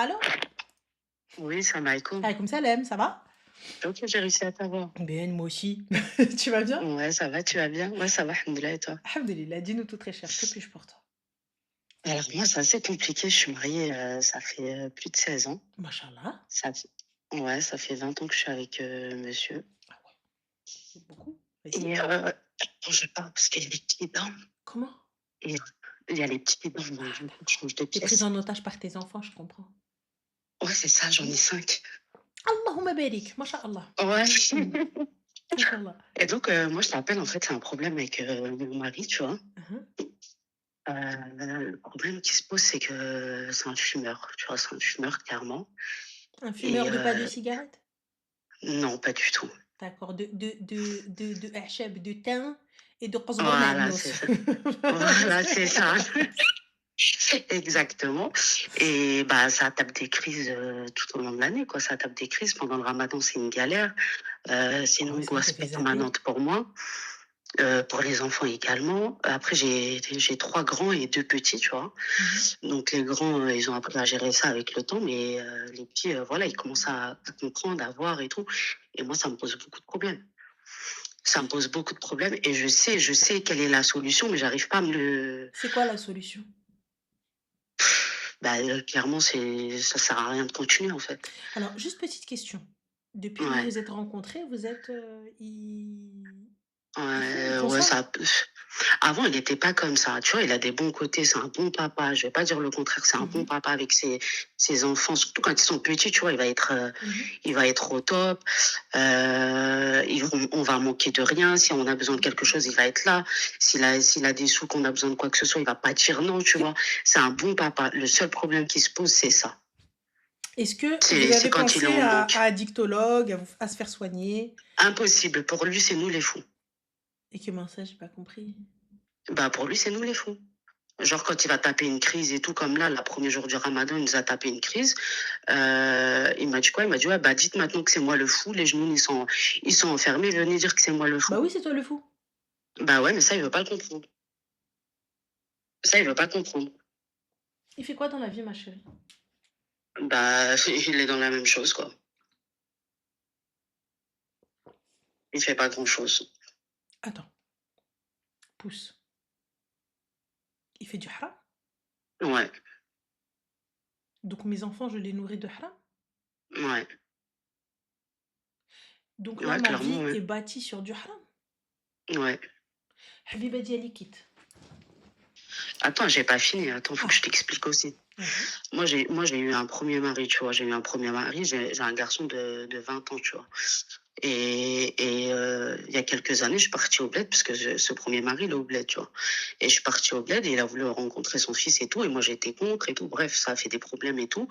Allô? Oui, salam alaikum. Alaykoum salam, ça va? Ok, j'ai réussi à t'avoir. Bien, moi aussi. Tu vas bien? Ouais, ça va, tu vas bien? Ouais, ça va, alhamdoulilah, et toi? Alhamdulillah, dis-nous tout très cher, que puis-je pour toi? Alors, moi, c'est assez compliqué. Je suis mariée, ça fait plus de 16 ans. Mashallah. Ça fait... Ouais, ça fait 20 ans que je suis avec monsieur. Ah ouais, c'est beaucoup. Et Félicite. attends, je parle parce qu'il y a des petits dents. Comment? Et il y a les petits dents, donc du coup, je change de T'es prise pièce. en otage par tes enfants, je comprends. Ouais, c'est ça, j'en ai Mmh. 5. Allahumma barik, mashallah. Ouais. Mmh. Mashallah. Et donc, moi, je t'appelle, en fait, c'est un problème avec mon mari, tu vois. Mmh. Le problème qui se pose, c'est que c'est un fumeur, tu vois, c'est un fumeur, clairement. Un Et fumeur de pas de cigarette? non, pas du tout. D'accord, de أعشاب, de thym et de قزبر Voilà, c'est نعنوس. ça. Voilà, c'est ça. Exactement. Et bah, ça tape des crises tout au long de l'année, quoi. Ça tape des crises. Pendant le ramadan, c'est une galère. C'est une Heureusement, angoisse te fait zapper. permanente pour moi, pour les enfants également. Après, j'ai 3 grands et 2 petits, tu vois. Mmh. Donc, les grands, ils ont appris à gérer ça avec le temps, mais les petits, voilà, ils commencent à comprendre, à voir et tout. Et moi, ça me pose beaucoup de problèmes. Ça me pose beaucoup de problèmes et je sais quelle est la solution, mais j'arrive pas à me le. C'est quoi la solution? Bah, clairement, ça sert à rien de continuer, en fait. Alors, juste petite question. Depuis que vous Ouais, vous êtes rencontrés, vous êtes, il fume, il ouais, consomme? ça avant, il était pas comme ça, tu vois? Il a des bons côtés, c'est un bon papa, je vais pas dire le contraire, c'est un bon Mmh. papa avec ses enfants, surtout quand ils sont petits, tu vois? Mmh. Il va être au top, on va manquer de rien. Si on a besoin de quelque chose, il va être là. S'il a des sous, qu'on a besoin de quoi que ce soit, il va pas dire non, tu vois? C'est un bon papa. Le seul problème qui se pose, c'est ça. Est-ce que vous C'est avez quand il est pensé en à manque. addictologue, à se faire soigner? Impossible. Pour lui, c'est nous les fous. Et comment ça? J'ai pas compris. Bah, pour lui, c'est nous les fous. Genre, quand il va taper une crise et tout, comme là, le premier jour du ramadan, il nous a tapé une crise. Il m'a dit quoi? Il m'a dit, ouais, bah, dites maintenant que c'est moi le fou. Les genoux, ils sont enfermés. Venez dire que c'est moi le Bah fou. oui, c'est toi le fou. Bah ouais, mais ça, il veut pas le comprendre. Ça, il veut pas comprendre. Il fait quoi dans la vie, ma chérie? Bah, il est dans la même chose, quoi. Il fait pas grand-chose. Attends, pousse. Il fait du haram? Ouais, Donc mes enfants, je les nourris de haram? ouais, Donc là, ouais, ma clairement, vie ouais. est bâtie sur du haram? Ouais. Habiba diali quitte. Attends, j'ai pas fini. Attends, faut que je Ah, t'explique aussi. vas-y. Moi, j'ai eu un premier mari, tu vois. J'ai eu un premier mari. J'ai un garçon de 20 ans, tu vois. Et il y a quelques années, je suis partie au bled parce que ce premier mari, il est au bled, tu vois. Et je suis partie au bled et il a voulu rencontrer son fils et tout. Et moi, j'ai été contre et tout. Bref, ça a fait des problèmes et tout.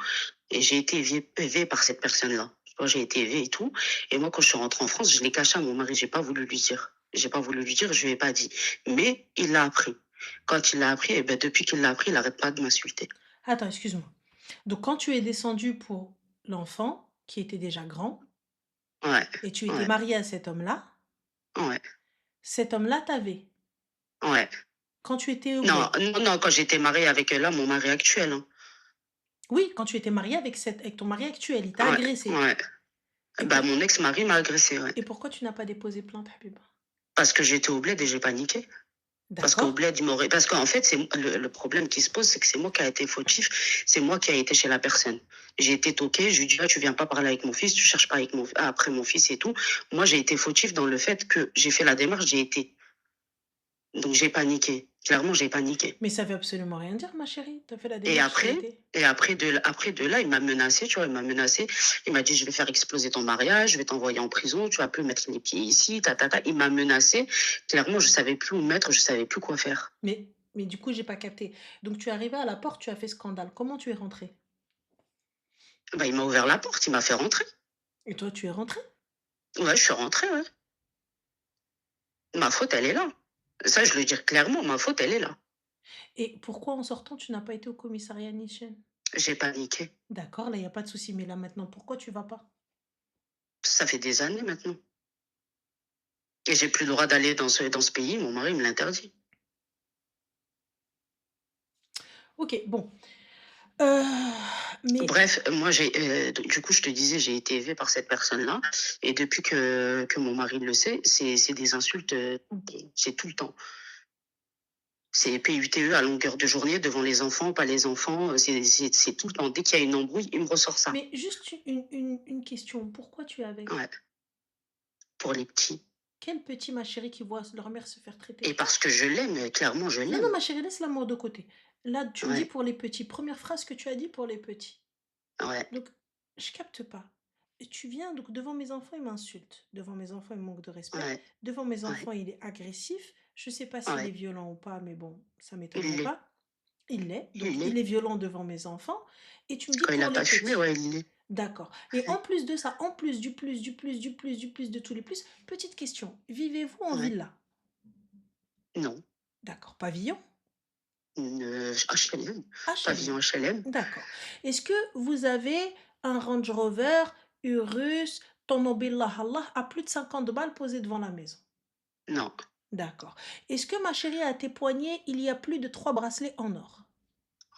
Et j'ai été élevée par cette personne-là. Tu vois, j'ai été élevée et tout. Et moi, quand je suis rentrée en France, je l'ai caché à mon mari. J'ai pas voulu lui dire. J'ai pas voulu lui dire, je lui ai pas dit. Mais il l'a appris. Quand il l'a appris, et ben depuis qu'il l'a appris, il arrête pas de m'insulter. Attends, excuse-moi. Donc quand tu es descendue pour l'enfant, qui était déjà grand, Ouais, et tu étais ouais, mariée à ouais, cet homme-là t'avait. ouais. Quand tu étais au Non, bled. non, non, quand j'étais mariée avec là, mon mari actuel, hein. Oui, quand tu étais mariée avec ton mari actuel, il t'a Ouais, agressé. ouais. Et Bah, pour mon ex-mari m'a agressé, ouais. et pourquoi tu n'as pas déposé plainte, Habiba? Parce que j'étais au bled et j'ai paniqué. Parce qu'au D'accord. bled, parce qu'en fait, le problème qui se pose, c'est que c'est moi qui a été fautif, c'est moi qui a été chez la personne. J'ai été toquée, je lui dis, ah, tu viens pas parler avec mon fils, tu cherches pas après mon fils et tout. Moi, j'ai été fautif dans le fait que j'ai fait la démarche, j'ai été. Donc, j'ai paniqué. Clairement, j'ai paniqué. Mais ça veut absolument rien dire, ma chérie. Tu as fait la Et démarche, tu as après, été. après de là, il m'a menacé, tu vois, il m'a menacé. Il m'a dit, je vais faire exploser ton mariage, je vais t'envoyer en prison, tu vas plus mettre les pieds ici, ta, ta, ta. Il m'a menacé. Clairement, je savais plus où me mettre, je savais plus quoi faire. Mais du coup, j'ai pas capté. Donc tu es arrivée à la porte, tu as fait scandale. Comment tu es rentrée? Bah, il m'a ouvert la porte, il m'a fait rentrer. Et toi, tu es rentrée? Ouais, je suis rentrée, ouais. Ma faute, elle est là. Ça, je le dis clairement, ma faute, elle est là. Et pourquoi en sortant, tu n'as pas été au commissariat Nichen? J'ai paniqué. D'accord, là, il y a pas de souci. Mais là, maintenant, pourquoi tu vas pas? Ça fait des années maintenant. Et j'ai plus le droit d'aller dans ce pays, mon mari me l'interdit. OK, bon. Heu, Mais Bref, moi, du coup, je te disais, j'ai été élevée par cette personne-là. Et depuis que mon mari le sait, c'est des insultes, c'est tout le temps. C'est PUTE à longueur de journée devant les enfants, pas les enfants. C'est tout le temps. Dès qu'il y a une embrouille, il me ressort ça. mais juste une question, pourquoi tu es avec? Ouais, pour les petits. Quel petit, ma chérie, qui voit leur mère se faire traiter? Et parce que je l'aime, clairement, je Non, non, l'aime. ma chérie, laisse l'amour de côté. Là, tu me dis Ouais, pour les petits. Première phrase que tu as dit pour les petits. ouais, Donc, je capte pas. Et tu viens, donc devant mes enfants, il m'insulte. Devant mes enfants, il me manque de respect. ouais, Devant mes ouais, enfants, il est agressif. Je sais pas s'il est ouais. violent ou pas, mais bon, ça Il m'étonnerait l'est, pas. Il l'est. Donc, il il l'est. est violent devant mes enfants. Et tu me dis Quand il pour a les pas fumé, petits. ouais, il l'est. D'accord. Et en Ouais, plus de ça, en plus du plus, du plus, du plus, du plus, de tous les plus, petite question. Vivez-vous en ouais. villa? Non. D'accord. Pavillon? HLM, HLM. pavillon HLM. D'accord. Est-ce que vous avez un Range Rover, Urus, Tonobillah Allah à plus de 50 balles posé devant la maison? Non, D'accord. Est-ce que ma chérie, à tes poignets, il y a plus de 3 bracelets en or?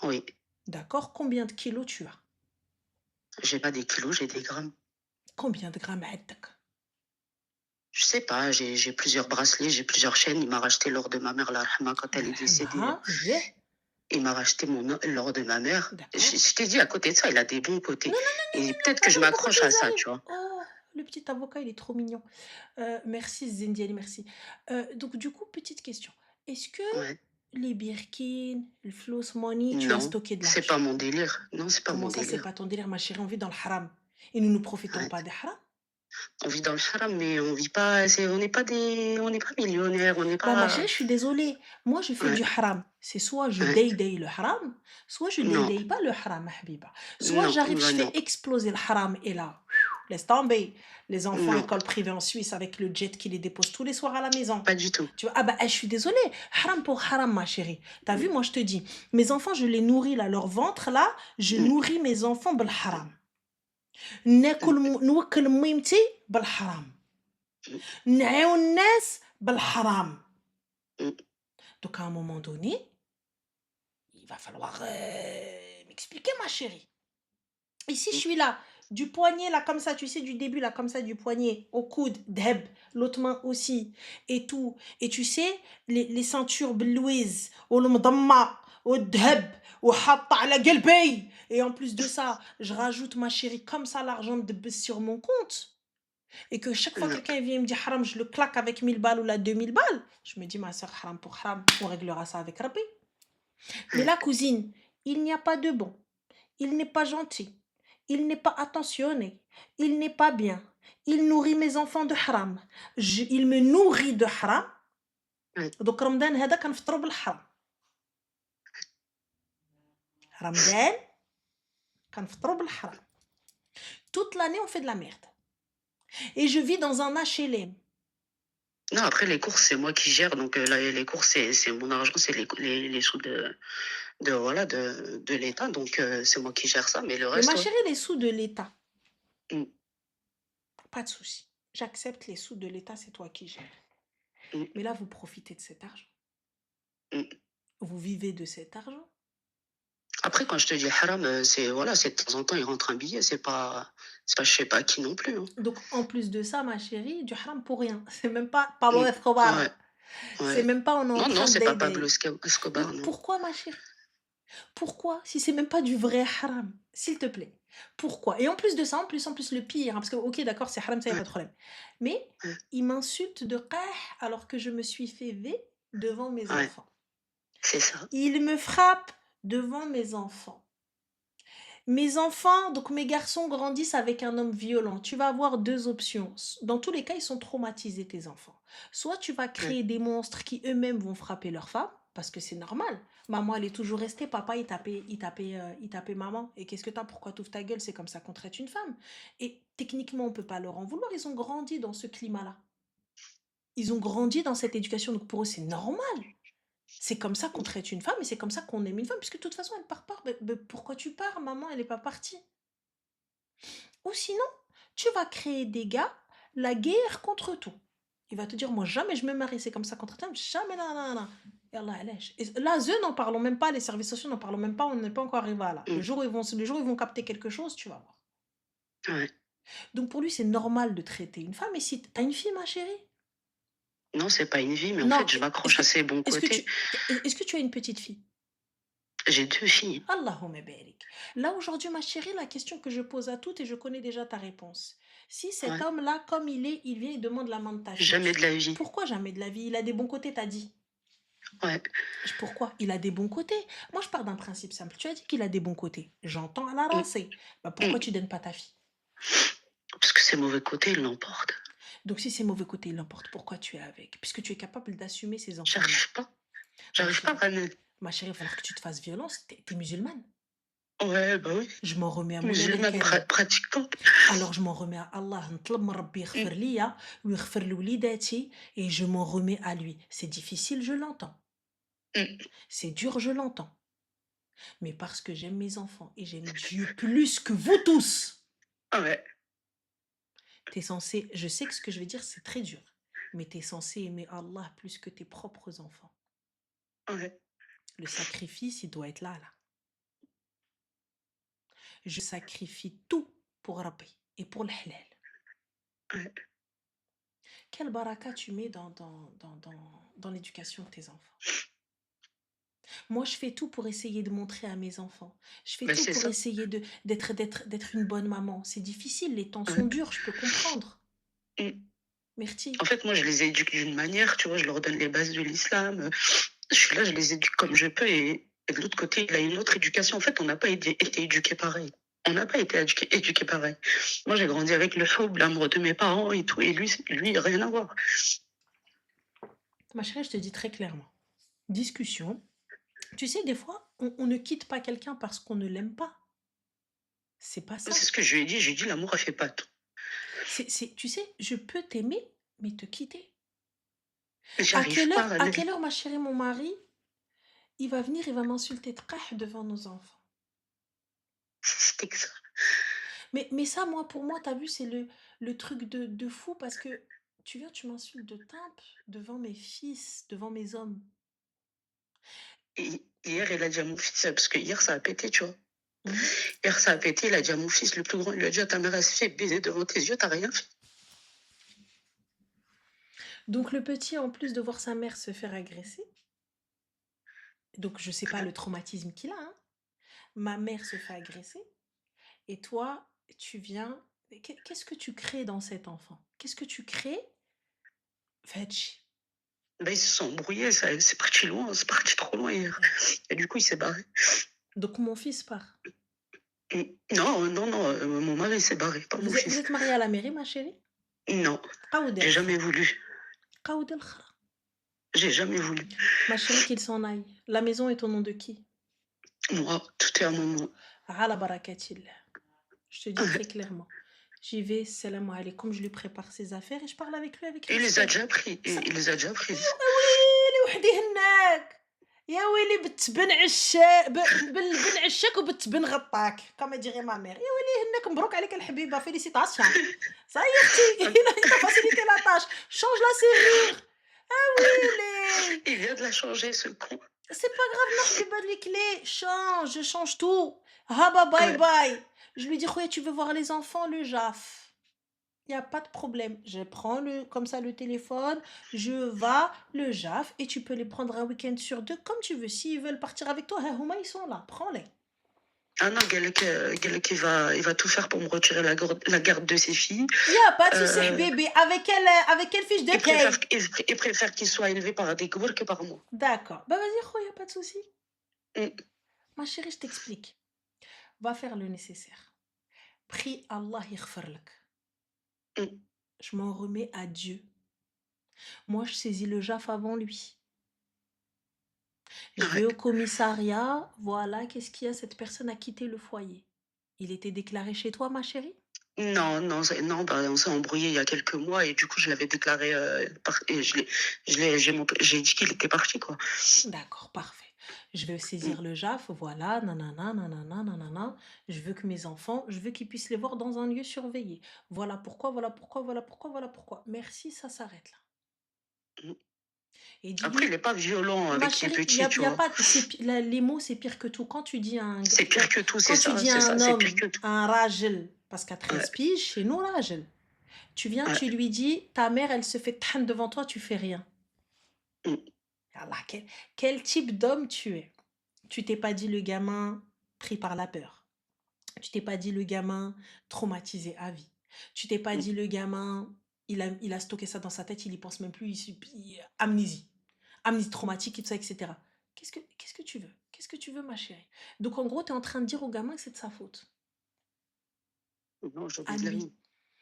oui. D'accord. Combien de kilos tu as? J'ai pas des kilos, j'ai des grammes. Combien de grammes عندك? Je sais pas, j'ai plusieurs bracelets, j'ai plusieurs chaînes. Il m'a racheté l'or de ma mère, la rahma, quand elle est décédée. يرحمها إيه. Il m'a racheté l'or de ma mère. D'accord. Je t'ai dit, à côté de ça, il a des bons Non, côtés. non, non, non, Et non, non, peut-être que je attends, pourquoi tu m'accroche à les ça, arrives? tu vois. Oh, le petit avocat, il est trop mignon. Merci Zindiali, merci. Donc du coup, petite question. Est-ce que Ouais. les Birkin, le floss money, tu as Non, stocké de c'est pas l'argent? mon délire. Non, c'est pas Comment mon ça, c'est délire. pas ton délire, ma chérie? On vit dans le haram. Et nous ne profitons Ouais. pas des haram. On vit dans le haram, mais on vit pas, on n'est pas millionnaire, on n'est Bah, ma pas. chérie, je suis désolée. Moi, je fais Ouais, du haram. C'est soit je ouais. day le haram, soit je Non, day pas le haram, ma habiba. Soit non, j'arrive, je bah fais non, exploser le haram et là, laisse tomber. Les enfants, non, école privée en Suisse avec le jet qui les dépose tous les soirs à la maison. pas du tout. Tu vois, ah bah, je suis désolée. Haram pour haram, ma chérie. T'as vu, moi, je te dis, mes enfants, je les nourris là, leur ventre là, je Mm, nourris mes enfants bel haram. mm, نوكل ميمتي بالحرام. mm, نعيون الناس بالحرام. mm, Donc à un moment donné, il va falloir m'expliquer, ma chérie. Ici, je mm, suis là, du poignet là, comme ça, tu sais, du début là, comme ça, du poignet au coude, dheb, l'autre main aussi, et tout. Et tu sais, les ceintures Louise, ou le mdamma, ou dheb, ou hatta ala قلبي. Et en plus de ça, je rajoute, ma chérie, comme ça, l'argent de sur mon compte. Et que chaque fois non. quelqu'un vient me dire haram, je le claque avec 1000 balles ou la 2000 balles. Je me dis, ma soeur, haram pour haram, on réglera ça avec Rabbi. Mais Mm, la cousine, il n'y a pas de bon. Il n'est pas gentil. Il n'est pas attentionné. Il n'est pas bien. Il nourrit mes enfants de haram. Il me nourrit de haram. mm. Donc Ramadan هذا كنفطروا بالحرام. Ramadan كنفطروا بالحرام. Toute l'année on fait de la merde. Et je vis dans un HLM. Non, après, les courses, c'est moi qui gère. Donc, là, les courses, c'est mon argent, c'est les sous voilà, de l'État. Donc, c'est moi qui gère ça. Mais le Mais ma reste, ouais. chérie, les sous de l'État, Mm, pas de souci. J'accepte les sous de l'État, c'est toi qui gères. mm, Mais là, vous profitez de cet argent. mm. Vous vivez de cet argent. Après, quand je te dis haram, voilà, c'est de temps en temps, il rentre un billet. C'est pas je sais pas qui non plus. Hein. Donc, en plus de ça, ma chérie, du haram pour rien. C'est même pas Pablo Mm, Escobar. ouais, C'est ouais. même pas on est en Non, non, train de c'est pas Pablo day. Escobar, Non, non. pourquoi, ma chérie? Pourquoi? Si c'est même pas du vrai haram, s'il te plaît. Pourquoi? Et en plus de ça, en plus, le pire, hein, parce que, ok, d'accord, c'est haram, ça y a Ouais, pas de problème. Mais ouais, il m'insulte de qah alors que je me suis fait V devant mes ouais, enfants. c'est ça. Il me frappe devant mes enfants. Mes enfants, donc mes garçons grandissent avec un homme violent. Tu vas avoir deux options. Dans tous les cas, ils sont traumatisés, tes enfants. Soit tu vas Ouais, créer des monstres qui eux-mêmes vont frapper leur femme, parce que c'est normal. Maman, elle est toujours restée. Papa, il tapait maman. Et qu'est-ce que t'as? Pourquoi t'ouvres ta gueule? C'est comme ça qu'on traite une femme. Et techniquement, on peut pas leur en vouloir. Ils ont grandi dans ce climat-là. Ils ont grandi dans cette éducation. Donc pour eux, c'est normal. C'est comme ça qu'on traite une femme et c'est comme ça qu'on aime une femme, puisque de toute façon, elle part pas. Mais pourquoi tu pars, maman? Elle n'est pas partie. Ou sinon, tu vas créer des gars, la guerre contre tout. Il va te dire, moi, jamais je me marie, c'est comme ça contre ta femme, jamais, non, non, non. Yallah علاش là, eux, n'en parlons même pas, les services sociaux n'en parlons même pas, on n'est pas encore arrivé à là. Mmh. Le jour où ils vont capter quelque chose, tu vas voir. Ouais. Donc pour lui, c'est normal de traiter une femme et si tu une fille, ma chérie? Non, c'est pas une vie, mais en Non, fait, je est-ce m'accroche que à ses bons est-ce que côtés. tu est-ce que tu as une petite fille? J'ai 2 filles. Allahumma barik. Là, aujourd'hui, ma chérie, la question que je pose à toutes et je connais déjà ta réponse. Si cet Ouais. homme-là, comme il est, il vient, il demande la main de ta fille, Jamais de la vie. pourquoi jamais de la vie? Il a des bons côtés, t'as dit. Ouais. Pourquoi? Il a des bons côtés. Moi, je pars d'un principe simple. Tu as dit qu'il a des bons côtés. J'entends à la Mmh. racée. Bah, pourquoi Mmh. tu donnes pas ta fille? Parce que ses mauvais côtés, ils l'emportent. Donc, si ces mauvais côtés l'importent, pourquoi tu es avec? Puisque tu es capable d'assumer ces enfants-là. J'arrive pas. Bah, J'arrive pas, Vanessa. ma chérie, il va falloir que tu te fasses violence. T'es musulmane. Ouais, bah oui. Je m'en remets à Moulay Musulmane Karim. pratiquante. Alors je m'en remets à Allah, نطلب من ربي يغفر Mmh. ليا ويغفر لوليداتي et je m'en remets à lui. C'est difficile, je l'entends. Mmh. C'est dur, je l'entends. Mais parce que j'aime mes enfants et j'aime Dieu plus que vous tous, Ouais. t'es censé, je sais que ce que je vais dire, c'est très dur, mais t'es censé aimer Allah plus que tes propres enfants. Ouais. Le sacrifice, il doit être là, là. Je sacrifie tout pour Rabbi et pour le halal. Ouais. Quelle baraka tu mets dans l'éducation de tes enfants. Moi, je fais tout pour essayer de montrer à mes enfants. Je fais Bah, tout c'est pour ça. essayer d'être une bonne maman. C'est difficile, les temps sont Ouais. durs, je peux comprendre. Mmh. En Merci. fait, moi, je les éduque d'une manière, tu vois, je leur donne les bases de l'islam. Je suis là, je les éduque comme je peux et de l'autre côté, il a une autre éducation. En fait, on n'a pas été éduqués pareil. On n'a pas été éduqués pareil. Moi, j'ai grandi avec le faux l'amour de mes parents et tout, et lui, rien à voir. Ma chérie, je te dis très clairement. Discussion. Tu sais, des fois, on ne quitte pas quelqu'un parce qu'on ne l'aime pas. C'est pas C'est ça. ce que je lui ai dit. Je lui ai dit, l'amour, elle fait pas tout. Tu sais, je peux t'aimer, mais te quitter. J'arrive pas à À quelle heure, ma chérie, mon mari, il va venir, il va m'insulter de devant nos enfants. c'était que ça. Mais ça, moi, pour moi, t'as vu, c'est le truc de fou parce que tu viens, tu m'insultes de timbre devant mes fils, devant mes hommes. Et hier, il a dit à mon fils, parce que hier, ça a pété, tu vois. Mhm. Hier, ça a pété, il a dit à mon fils, le plus grand, il lui a dit à ta mère, elle se fait baiser devant tes yeux, t'as rien fait. Donc le petit, en plus de voir sa mère se faire agresser, donc je sais pas le traumatisme qu'il a, hein, ma mère se fait agresser, et toi, tu viens. Qu'est-ce que tu crées dans cet enfant? Qu'est-ce que tu crées? Fetch. Ben, ils se sont embrouillés, c'est parti loin, c'est parti trop loin hier. Et du coup, il s'est barré. Donc mon fils part. Non, non, non, mon mari s'est barré, pas mon Vous fils. êtes mariés à la mairie, ma chérie? Non, قاودي j'ai jamais الأخرى. voulu. قاودي الأخرى. J'ai jamais voulu. Ma chérie, qu'il s'en aille. La maison est au nom de qui? Moi, tout est à mon nom. Ala barakatillah. Je te dis très clairement. J'y vais, salam alaikum, je lui prépare ses affaires et je parle avec lui avec Il les a respect. déjà pris. Ça. Il les a déjà prises. يا ويلي وحدي هناك. يا ويلي بتبن عشاك بالبن عشاك وبتبن غطاك كما dirait ma mère. يا ويلي هناك مبروك عليك الحبيبة félicitations. Ça y est اختي il t'a facilité la tâche. Change la serrure. Ah ويلي. Il vient de la changer, ce con. C'est pas grave, نحبيبة les clés. Change, je change tout. Haba bye Ouais. bye. Je lui dis, Khoya, tu veux voir les enfants, le JAF. Il y a pas de problème. Je prends comme ça le téléphone, je vais, le JAF, et tu peux les prendre un week-end sur deux, comme tu veux. S'ils veulent partir avec toi, hein, Houma, ils sont là. Prends-les. Ah non, Galek, il va tout faire pour me retirer la garde de ses filles. Il n'y a pas de souci, Euh, bébé. Avec quelle fiche de paye? il préfère qu'il soit élevé par des gourds que par moi. D'accord. Bah vas-y, il n'y a pas de souci. Mm, Ma chérie, je t'explique. Va faire le nécessaire. Prie Allah yaghfirlak. mm. Je m'en remets à Dieu. Moi, je saisis le JAF avant lui. Je vais Ouais. au commissariat, voilà, qu'est-ce qu'il y a? Cette personne a quitté le foyer. Il était déclaré chez toi, ma chérie? Non, non, non, bah, on s'est embrouillé il y a quelques mois et du coup, je l'avais déclaré, et j'ai dit qu'il était parti, quoi. D'accord, parfait. Je vais Mm. saisir le JAF, voilà, nanana, nanana, nanana. Je veux que mes enfants, je veux qu'ils puissent les voir dans un lieu surveillé. Voilà pourquoi, voilà pourquoi, voilà pourquoi, voilà pourquoi. Merci, ça s'arrête là. Mm. Et Après, il dis-lui, est pas violent ma avec les chérie, petits, tu y a vois? pas, les mots, c'est pire que tout. Quand tu dis à C'est pire que tout, quand tu dis à c'est ça, un c'est pire homme, que tout. un rajel, parce qu'à Ouais, 13 piges, chez nous, rajel, tu viens, ouais. tu lui dis, ta mère, elle se fait tan devant toi, tu fais rien. Mmh. Allah, quel type d'homme tu es? Tu t'es pas dit le gamin pris par la peur. Tu t'es pas dit le gamin traumatisé à vie. Tu t'es pas Mmh. dit le gamin, il a stocké ça dans sa tête, il y pense même plus, amnésie. Amnésie traumatique et tout ça, etc. Qu'est-ce que tu veux? Qu'est-ce que tu veux, ma chérie? Donc en gros, tu es en train de dire au gamin que c'est de sa faute. Non, je À dis lui. rien.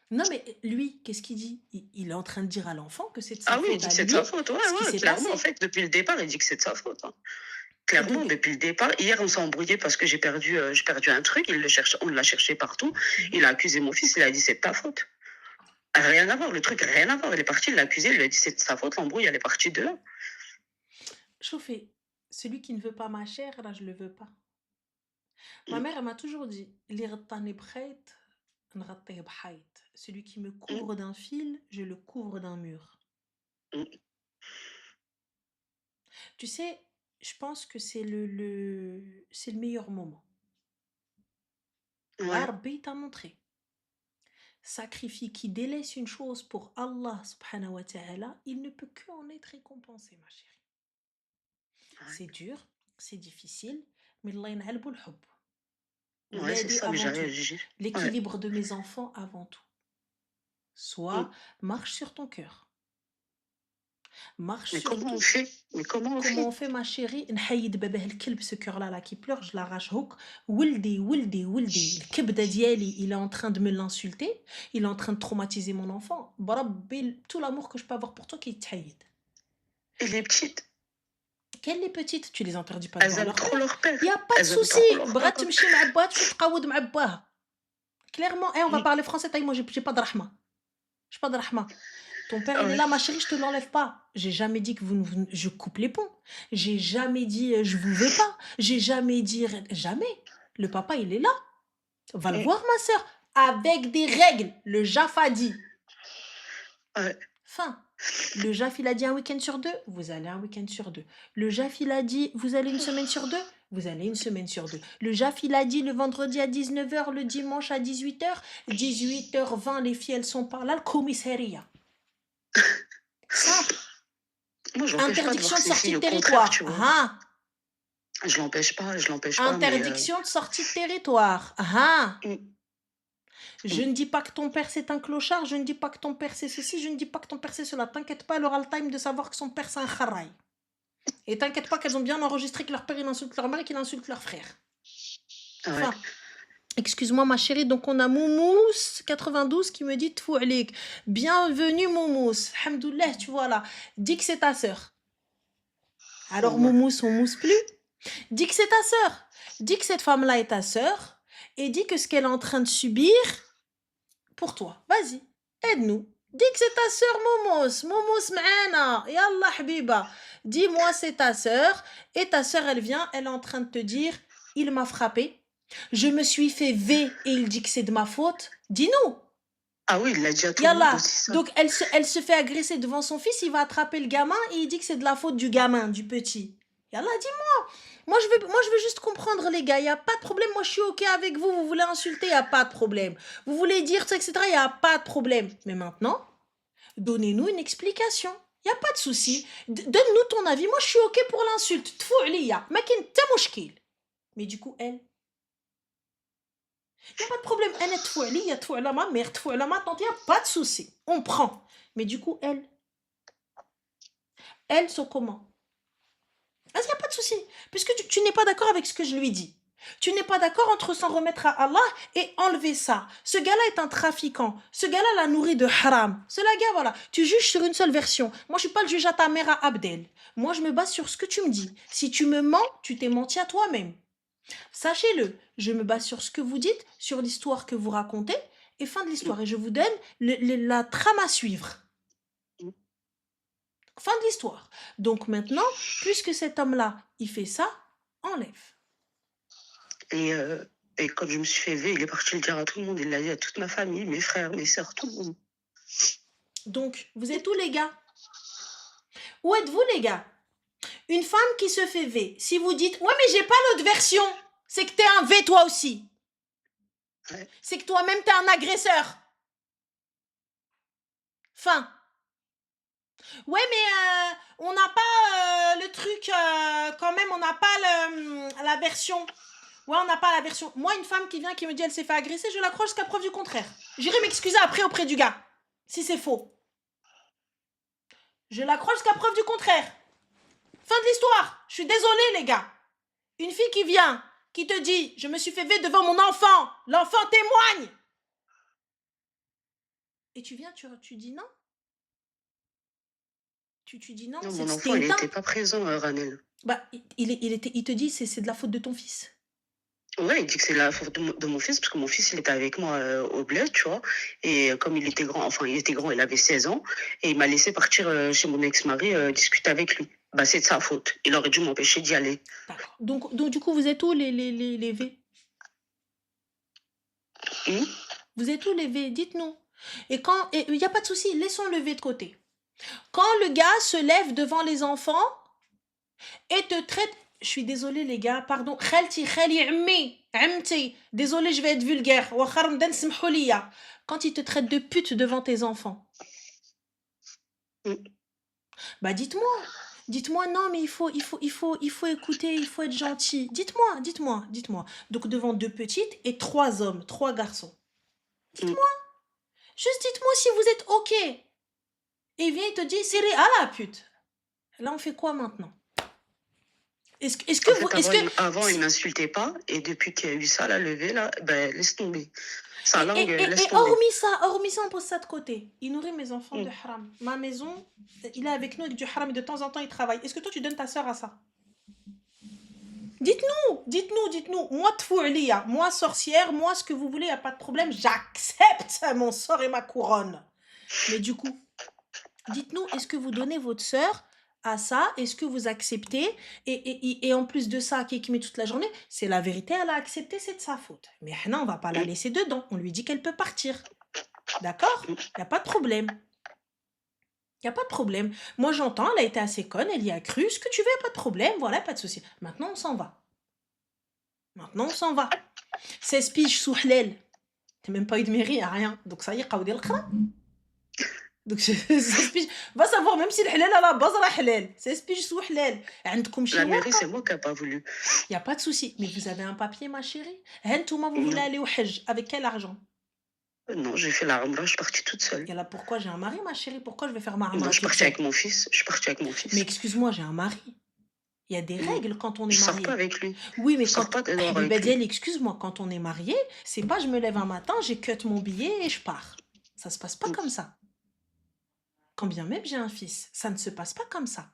Non, mais lui, qu'est-ce qu'il dit? Il est en train de dire à l'enfant que c'est de sa Ah oui, il faute dit à que c'est de lui, sa faute. Ouais, ce qui ouais, s'est clairement, en passé. fait, depuis le départ, il dit que c'est de sa faute, hein. Et Clairement, donc, depuis le départ. Hier, on s'est embrouillé parce que j'ai perdu un truc. On l'a cherché partout. mhm. Il a accusé mon fils. Il a dit c'est de ta faute. Rien à voir. Le truc, rien à voir. Il est parti, il l'a accusé. Il lui a dit c'est de sa faute. L'embrouille, elle est partie de là. Chauffé, celui qui ne veut pas ma chair, là, je le veux pas. Ma Mm, mère, elle m'a toujours dit, "Li ghattani bkhayt, nghattih bhayt." Celui qui me mm, couvre d'un fil, je le couvre d'un mur. mm. Tu sais, je pense que c'est le meilleur moment. Là, Ouais, Rabbi t'a montré. Sacrifie qui délaisse une chose pour Allah subhanahu wa ta'ala, il ne peut que en être récompensé, ma chérie. C'est ouais. dur, c'est difficile, mais Allah ينعلبو الحب. Ouais, c'est Ouladi ça, mais avant tout. Ouais. L'équilibre de mes enfants avant tout. Mm. Soit marche sur ton cœur. Marche Mais sur comment on tout. fait? Mais comment on Comment on fait? fait, ma chérie? نحيد باباه الكلب, ce cœur-là là qui pleure, je l'arrache هوك. ولدي ولدي ولدي الكبدة ديالي, il est en train de me l'insulter, il est en train de traumatiser mon enfant. بربي tout l'amour que je peux avoir pour toi qui يتحيد. Et les petites, Quelles les petites? Tu les interdis pas de elles voir aiment leur trop père. leur père. Il y a pas de Elles aiment souci. trop leur بغات papa. تمشي مع باها تمشي تقاود مع باها. Clairement, on va Mm. parler français, taille, moi j'ai pas de rahma. J'ai pas de rahma. Ton père, il est Ouais. là, ma chérie, je te l'enlève pas. J'ai jamais dit que je coupe les ponts. J'ai jamais dit je vous veux pas. J'ai jamais dit jamais. Le papa, il est là. Va le Mm. voir, ma sœur. Avec des règles. Le JAF a dit. Ouais. Fin. Le JAF, il a dit un week-end sur deux. Vous allez un week-end sur deux. Le JAF, il a dit vous allez une semaine sur deux. Vous allez une semaine sur deux. Le JAF, il a dit le vendredi à 19h, le dimanche à 18h. 18h20, les filles, elles sont par là. Le commissariat. Simple. Moi, je l'empêche pas de voir Interdiction de ses sortie filles, de au contraire, territoire. tu vois. Ah. Je l'empêche pas, mais Interdiction de sortie de territoire. Ah. mm, Je mm. ne dis pas que ton père c'est un clochard, je ne dis pas que ton père c'est ceci, je ne dis pas que ton père c'est cela. T'inquiète pas, elle aura le time de savoir que son père c'est un kharaï. Et t'inquiète pas qu'elles ont bien enregistré que leur père il insulte leur mère et qu'il insulte leur frère. Ouais. Enfin, excuse-moi ma chérie, donc on a Moumous 92 qui me dit Tfou alik. Bienvenue Moumous. Alhamdoulilah, tu vois là. Dis que c'est ta sœur. Alors Ouais. Moumous, on mousse plus. Dis que c'est ta sœur. Dis que cette femme-là est ta sœur. Et dis que ce qu'elle est en train de subir, pour toi. Vas-y, aide-nous. Dis que c'est ta sœur Momos. Momos m'ana. Yallah habiba. Dis-moi c'est ta sœur. Et ta sœur, elle vient, elle est en train de te dire, il m'a frappé. Je me suis fait V et il dit que c'est de ma faute. Dis-nous. Ah oui, il l'a dit à tout le monde Yallah. aussi, ça. Donc elle se fait agresser devant son fils, il va attraper le gamin et il dit que c'est de la faute du gamin, du petit. Yallah, dis-moi. Moi, je veux juste comprendre, les gars. Il n'y a pas de problème. Moi, je suis OK avec vous. Vous voulez insulter, il n'y a pas de problème. Vous voulez dire ça, etc. Il n'y a pas de problème. Mais maintenant, donnez-nous une explication. Il n'y a pas de souci. Donne-nous ton avis. Moi, je suis OK pour l'insulte. Tfou aliya. Ma ken ta mushkil. Mais du coup, elle, il n'y a pas de problème. Elle est tfou aliya, tfou ala ma mère, tfou ala ma tante. Il n'y a pas de souci. On prend. Mais du coup, elles sont comment? Il n'y a pas de souci. Puisque tu n'es pas d'accord avec ce que je lui dis. Tu n'es pas d'accord entre s'en remettre à Allah et enlever ça. Ce gars-là est un trafiquant. Ce gars-là l'a nourri de haram. Ce gars, voilà. Tu juges sur une seule version. Moi, je ne suis pas le juge à ta mère à Abdel. Moi, je me base sur ce que tu me dis. Si tu me mens, tu t'es menti à toi-même. Sachez-le, je me base sur ce que vous dites, sur l'histoire que vous racontez, et fin de l'histoire. Et je vous donne la trame à suivre. Fin de l'histoire. Donc maintenant, puisque cet homme-là, il fait ça, enlève. Et, euh, et quand je me suis fait V, il est parti le dire à tout le monde. Il l'a dit à toute ma famille, mes frères, mes sœurs, tout le monde. Donc, vous êtes où les gars? Où êtes-vous, les gars? Une femme qui se fait V. Si vous dites, ouais, mais j'ai pas l'autre version, c'est que t'es un V toi aussi. Ouais. C'est que toi-même t'es un agresseur. Fin. Ouais, mais on n'a pas le truc, quand même, on n'a pas la version. Ouais, on n'a pas la version. Moi, une femme qui vient qui me dit elle s'est fait agresser, je la crois jusqu'à preuve du contraire. J'irai m'excuser après auprès du gars, si c'est faux. Je la crois jusqu'à preuve du contraire. Fin de l'histoire. Je suis désolée, les gars. Une fille qui vient, qui te dit je me suis fait V devant mon enfant, l'enfant témoigne. Et tu viens, tu dis non. Tu dis non, Non, mon c'était enfant, il une n'était teinte. pas présent, Ranel. Bah, il te dit c'est de la faute de ton fils. Ouais, il dit que c'est la faute de mon fils, parce que mon fils, il était avec moi au bled, tu vois. Et comme il était grand, enfin, il était grand, il avait 16 ans, et il m'a laissé partir chez mon ex-mari discuter avec lui. Bah, c'est de sa faute. Il aurait dû m'empêcher d'y aller. D'accord. Donc, du coup, vous êtes où les V? Hum. Vous êtes où les V? Dites-nous. Et quand, il n'y a pas de souci, laissons le V de côté. Quand le gars se lève devant les enfants et te traite, je suis désolée les gars, pardon, khalti, khali, ammi, amti, désolée je vais être vulgaire, quand il te traite de pute devant tes enfants, Hum. bah dites-moi non mais il faut écouter, il faut être gentil, dites-moi, donc devant deux petites et trois hommes, trois garçons, Hum. dites-moi, juste dites-moi si vous êtes ok, et il vient il te dit c'est à la pute, là on fait quoi maintenant? Est-ce En que vous, fait, est-ce que avant, il m'insultait pas, et depuis qu'il y a eu ça, là, levé, là, ben, laisse tomber. Sa Et, langue, et, et, laisse et tomber. hormis ça, on pose ça de côté. Il nourrit mes enfants de Hum. haram. Ma maison, il est avec nous avec du haram et de temps en temps il travaille. Est-ce que toi tu donnes ta soeur à ça? Dites-nous. Moi, tfou'liya, moi sorcière, moi ce que vous voulez, y a pas de problème. J'accepte mon sort et ma couronne. Mais du coup, dites-nous, est-ce que vous donnez votre sœur à ça? Est-ce que vous acceptez? Et en plus de ça, qui met toute la journée, c'est la vérité, elle a accepté, c'est de sa faute. Mais non, on va pas la Hum. laisser dedans. On lui dit qu'elle peut partir. D'accord? Hum. Il n'y a pas de problème. Il n'y a pas de problème. Moi, j'entends, elle a été assez conne, elle y a cru. Ce que tu veux, y a pas de problème. Voilà, pas de souci. Maintenant, on s'en va. 16 piges sous halal. T'as même pas eu de mairie, à rien. Donc, ça y est, qaoudi al-khra. Donc, 16 piges. Va savoir, même si le halal à la base, la halal. 16 piges sous halal. عندكم شي La mairie, ورقة. c'est moi qui n'ai pas voulu. Il n'y a pas de souci. Mais vous avez un papier, ma chérie. Hentouma, vous voulez Non, aller au Hajj. Avec quel argent? non, j'ai fait la Umrah, je suis partie toute seule. Et là, pourquoi j'ai un mari, ma chérie? Pourquoi je vais faire ma Non, Umrah je suis toute partie seule? avec mon fils. Je suis partie avec mon Mais fils. excuse-moi, j'ai un mari. Il y a des Non, règles quand on est je sors pas marié. avec lui. Oui, mais Je sors quand... pas dehors avec Habiba lui. Dialy, excuse-moi, quand on est marié, c'est pas je me lève un matin, j'ai cut mon billet et je pars. Ça se passe pas comme ça. Quand bien même j'ai un fils, ça ne se passe pas comme ça.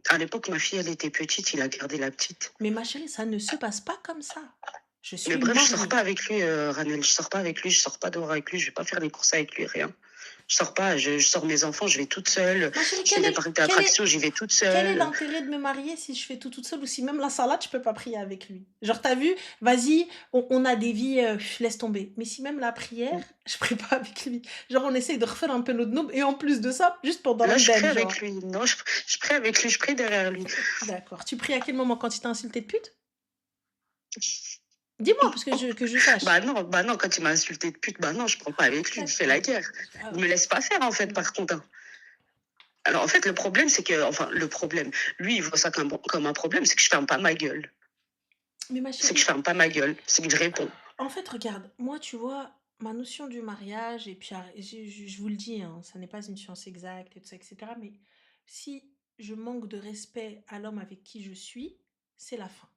À l'époque, ma fille, elle était petite, il a gardé la petite. Mais ma chérie, ça ne se passe pas comme ça. Je Mais suis bref, je sors mariée. pas avec lui, Ranel. Je sors pas avec lui, je sors pas dehors avec lui, je vais pas faire les courses avec lui, rien. Je sors pas, je sors mes enfants, je vais toute seule. Ma chérie, Je fais des parcs d'attractions, j'y vais toute quel est seule. l'intérêt de me marier si je fais tout toute seule ou si même la salade, je peux pas prier avec lui? Genre, t'as vu, vas-y, on a des vies, laisse tomber. Mais si même la prière, je prie pas avec lui. Genre, on essaye de refaire un peu notre noble et en plus de ça, juste pour Là, je prie Ramadan, avec genre. lui. Non, je prie avec lui, je prie derrière lui. D'accord. Tu pries à quel moment? Quand il t'a insulté de pute? Dis-moi, parce que je sache. Bah non, quand il m'a insulté de pute, bah non, je prends pas avec lui, je fais la guerre. Ah, Il me laisse pas faire, en fait, par contre, hein. Alors, en fait, le problème, c'est que, enfin, lui, il voit ça comme un problème, c'est que je ferme pas ma gueule. mais ma C'est que chérie, je ferme pas ma gueule, c'est que je réponds. en fait, regarde, moi, tu vois, ma notion du mariage, et puis je vous le dis, hein, ça n'est pas une science exacte, et tout ça, etc. Mais si je manque de respect à l'homme avec qui je suis, c'est la fin.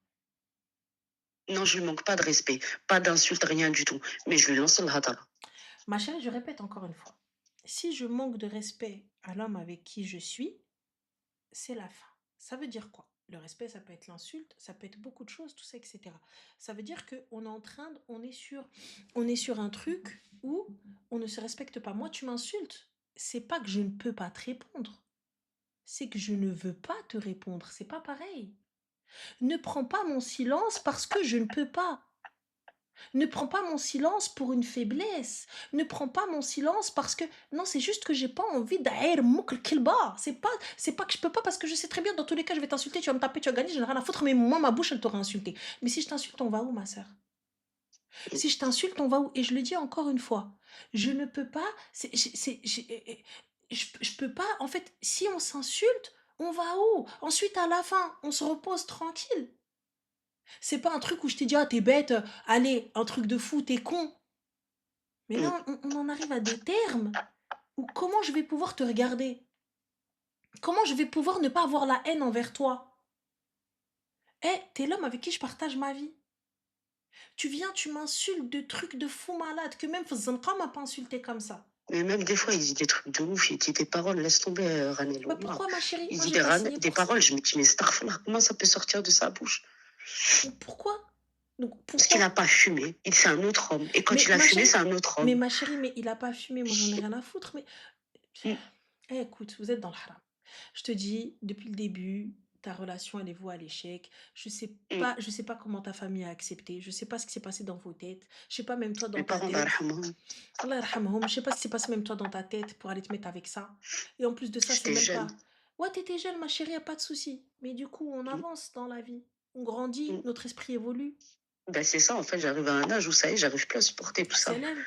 Non, je lui manque pas de respect, pas d'insulte, rien du tout. Mais je lui lance le hatala. Ma chérie, je répète encore une fois, si je manque de respect à l'homme avec qui je suis, c'est la fin. Ça veut dire quoi? Le respect, ça peut être l'insulte, ça peut être beaucoup de choses, tout ça, etc. Ça veut dire qu'on est en train, on est sur un truc où on ne se respecte pas. Moi, tu m'insultes. C'est pas que je ne peux pas te répondre. C'est que je ne veux pas te répondre. C'est pas pareil. Ne prends pas mon silence parce que je ne peux pas. Ne prends pas mon silence pour une faiblesse. Ne prends pas mon silence parce que non, c'est juste que j'ai pas envie d'aïr mouk kilba. C'est pas que je peux pas parce que je sais très bien dans tous les cas je vais t'insulter, tu vas me taper, tu vas gagner, j'en ai rien à foutre mais moi ma bouche elle t'aura insulté. Mais si je t'insulte, on va où ma sœur? Mmh. Si je t'insulte, on va où? Et je le dis encore une fois, je ne peux pas, je peux pas, en fait, si on s'insulte, on va où? Ensuite, à la fin, on se repose tranquille. C'est pas un truc où je t'ai dit, ah, t'es bête, allez, un truc de fou, t'es con. Mais Mmh. là, on en arrive à des termes où comment je vais pouvoir te regarder? Comment je vais pouvoir ne pas avoir la haine envers toi? Eh, t'es l'homme avec qui je partage ma vie. Tu viens, tu m'insultes de trucs de fou malade que même Fazanqa m'a pas insulté comme ça. Mais même des fois, il dit des trucs de ouf, il dit des paroles, laisse tomber, Ranel, Bah wallah. pourquoi ma chérie? Il Moi dit j'ai pas signé des pour ça. paroles, je me dis, mais astaghfirullah, comment ça peut sortir de sa bouche? Donc pourquoi? Donc Parce qu'il n'a pourquoi? pas fumé. C'est un autre homme. Et quand Mais il a ma fumé, chérie, c'est un autre mais homme. ma chérie, mais il a pas fumé, moi j'en ai rien à foutre. Mais Mm. eh, écoute, vous êtes dans le haram. Je te dis, depuis le début, ta relation elle est vouée à l'échec. Mm. Je sais pas comment ta famille a accepté. Je sais pas ce qui s'est passé dans vos têtes. Je sais pas même toi Mes dans ta parents, Allah tête. yarhamhum, Allah yarhamhum, je sais pas ce qui s'est passé même toi dans ta tête pour aller te mettre avec ça. Et en plus de ça, c'est j'étais même jeune. pas. Ouais, t'étais jeune, ma chérie, y a pas de souci. Mais du coup, on Mm. avance dans la vie. On grandit, Mm. notre esprit évolue. Ben, c'est ça, en fait, j'arrive à un âge où ça y est, j'arrive plus à supporter tout ça. Selem,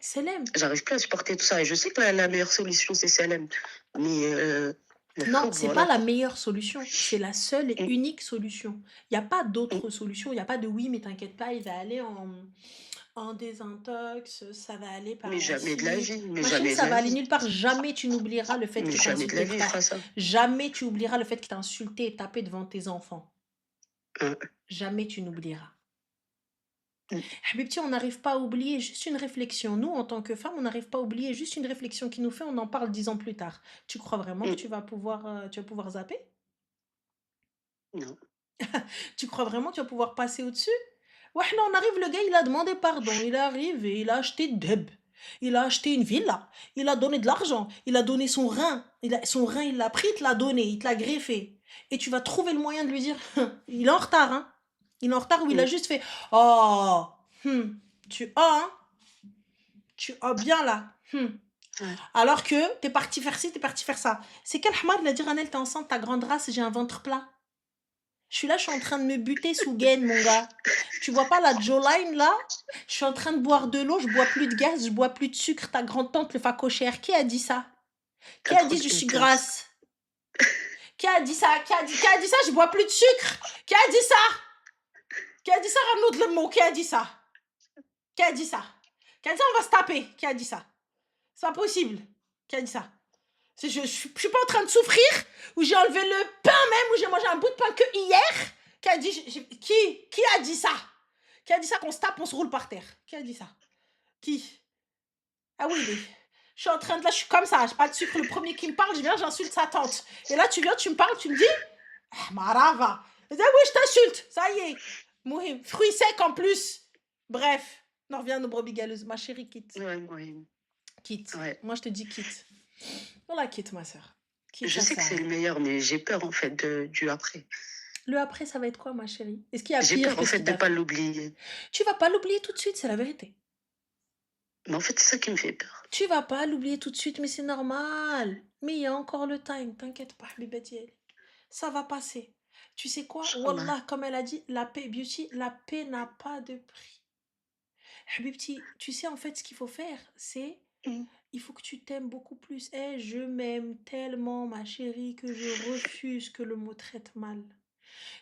Selem. J'arrive plus à supporter tout ça. Et je sais que la meilleure solution, c'est CLM. Mais le Non, foot, c'est pas voilà la quoi. meilleure solution. C'est la seule et Mm. unique solution. Il n'y a pas Mm. d'autre solution. Il n'y a pas de oui, mais t'inquiète pas, il va aller en désintox, ça va aller par Mais la jamais de la suite. vie, mais Ma chérie, jamais de ça la va aller vie. nulle part. Jamais tu n'oublieras le fait Mais qu'il t'a jamais de la insulté, vie, il frère. fera ça. Jamais tu oublieras le fait qu'il t'a insulté et tapé devant tes enfants. Hein. Jamais tu n'oublieras. Mm. Habibti, on n'arrive pas à oublier juste une réflexion. Nous, en tant que femmes, on n'arrive pas à oublier juste une réflexion qui nous fait, on en parle 10 ans plus tard. Tu crois vraiment que Mm. tu vas pouvoir zapper? Non. Tu crois vraiment que tu vas pouvoir passer au-dessus? Ouais, là, on arrive, le gars, il a demandé pardon. Il arrive et il a acheté Deb. Il a acheté une villa. Il a donné de l'argent. Il a donné son rein. Son rein, il l'a pris, il te l'a donné. Il te l'a greffé. Et tu vas trouver le moyen de lui dire, il est en retard, hein. Il est en retard ou il a Mm. juste fait, oh, tu as, hein. Tu as bien là. Ouais. Alors que t'es parti faire ci, t'es parti faire ça. C'est quel hamad, il a dit, Ranel, t'es enceinte, ta grande race, j'ai un ventre plat. Je suis là, je suis en train de me buter sous gaine, mon gars. Tu vois pas la jawline là? Je suis en train de boire de l'eau, je bois plus de gaz, je bois plus de sucre. Ta grande-tante, le facochère, qui a dit ça? T'as Qui a trop dit de je suis haters. grasse? Qui a dit ça? Qui a dit ça? Je bois plus de sucre? Qui a dit ça? Qui a dit ça? Ramène le mot. Qui a dit ça? Qui a dit ça? Qui a dit ça? On va se taper. Qui a dit ça? C'est pas possible. Qui a dit ça? Je suis pas en train de souffrir, ou j'ai enlevé le pain même, ou j'ai mangé un bout de pain que hier. Qui a dit, qui a dit ça? Qui a dit ça qu'on se tape, on se roule par terre? Qui a dit ça? Qui? Ah oui, mais je suis en train de là, je suis comme ça, j'ai pas de sucre. Le premier qui me parle, je viens, j'insulte sa tante. Et là, tu viens, tu me parles, tu me dis, ah, Marava. Je dis, ah oui, je t'insulte, ça y est. Mouhim, fruits secs en plus. Bref, on revient à nos brebis galeuses. Ma chérie, quitte. Ouais, ouais. Quitte. Ouais. Moi, je te dis quitte. Voilà, quitte, ma soeur. Quitte, Je ça sais que sert à c'est le rien. meilleur, mais j'ai peur en fait du après. Le après, ça va être quoi, ma chérie? Est-ce qu'il y a J'ai pire peur en que ce fait qu'il de t'a pas fait? l'oublier. Tu vas pas l'oublier tout de suite, c'est la vérité. Mais en fait, c'est ça qui me fait peur. Tu vas pas l'oublier tout de suite, mais c'est normal. Mais il y a encore le time, t'inquiète pas, Habibati. Ça va passer. Tu sais quoi? Inch'Allah. Wallah, comme elle a dit, la paix, Beauty, la paix n'a pas de prix. Habibti, tu sais en fait ce qu'il faut faire, c'est Mm. il faut que tu t'aimes beaucoup plus. Eh, je m'aime tellement, ma chérie, que je refuse que le mot traite mal.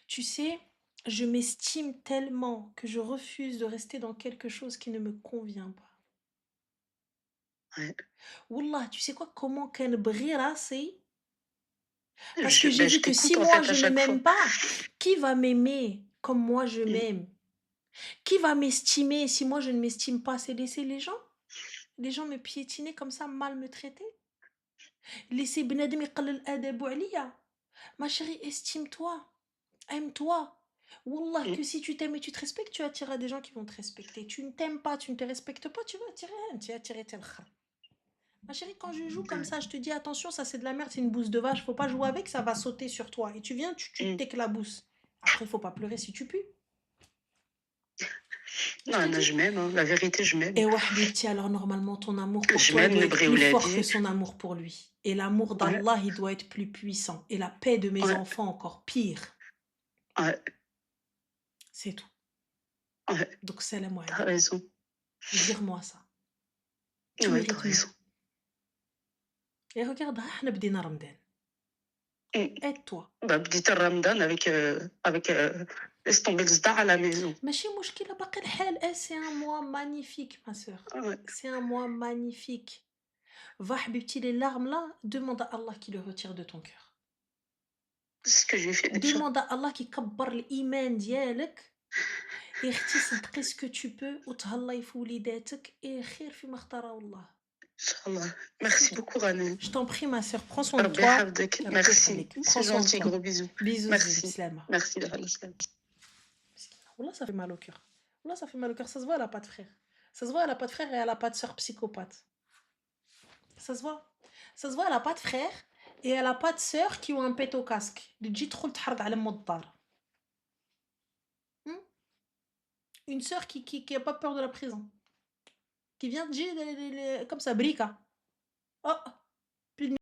Tu sais, je m'estime tellement que je refuse de rester dans quelque chose qui ne me convient pas. Ouais. Wallah, tu sais quoi? Comment qu'elle brille, c'est parce que j'ai Ben, vu je que si t'écoute en moi fait à je ne chaque fois. m'aime pas, qui va m'aimer comme moi je Mm. m'aime? Qui va m'estimer si moi je ne m'estime pas? C'est laisser les gens me piétiner comme ça, mal me traiter? Laisser بنادم يقلل أدبه عليا. Ma chérie, estime-toi, aime-toi. Wallah, Mm. que si tu t'aimes et tu te respectes, tu attireras des gens qui vont te respecter. Tu ne t'aimes pas, tu ne te respectes pas, tu vas attirer un, tu vas attirer tel khar. Ma chérie, quand je joue comme Ouais. ça, je te dis attention, ça c'est de la merde, c'est une bouse de vache, faut pas jouer avec, ça va sauter sur toi. Et tu viens, tu Mm. t'éclabousses. Après, faut pas pleurer si tu pues. Je Non, te أنا dis. je m'aime, hein, la vérité je m'aime. Et ouais, Habibti, alors normalement, ton amour pour Je toi, il m'aime doit être نبغي plus fort que ولادي. son amour pour lui. Et l'amour Ouais, d'Allah, il doit être plus puissant. Et la paix de mes ouais, enfants encore pire. ouais, C'est tout. ouais, Donc, salam tu alaikum. raison. Vire-moi ça. Tu Ouais, tu mérites mieux. raison. Et regarde, احنا بدينا رمضان. Mmh. Aide-toi. Bah, بديت الرمضان avec laisse tomber الصداع à la maison. ماشي مشكلة باقي الحال. Eh, c'est un mois magnifique, ma sœur. Ouais, C'est un mois magnifique. Va, Habibti, les larmes là, demande à Allah qui le retire de ton cœur. c'est ce que j'ai fait déjà. Demande à Allah qui كبر الإيمان ديالك. يا اختي صدقي ce que tu peux وتهلاي في وليداتك et خير فيما اختاره الله. Inch'Allah. C'est Merci tout. beaucoup Rani. Je t'en prie, ma sœur, prends soin de ربي toi. يحفظك. ربي Merci. يخليك. Prends C'est soin de gentil, toi. gros bisous. Bisous, zizi, Merci. bislama. Merci de l'islam. Wallah, ça fait mal au cœur. Wallah, ça fait mal au cœur. Ça se voit, elle a pas de frère. Ça se voit, elle a pas de frère et elle a pas de sœur psychopathe. Ça se voit. Ça se voit, elle a pas de frère et elle a pas de sœur qui ont un pet au casque. اللي تجي تدخل تحرض على مو الدار. Hmm. Une sœur qui a pas peur de la prison. Qui vient de dire comme ça, brica. Oh,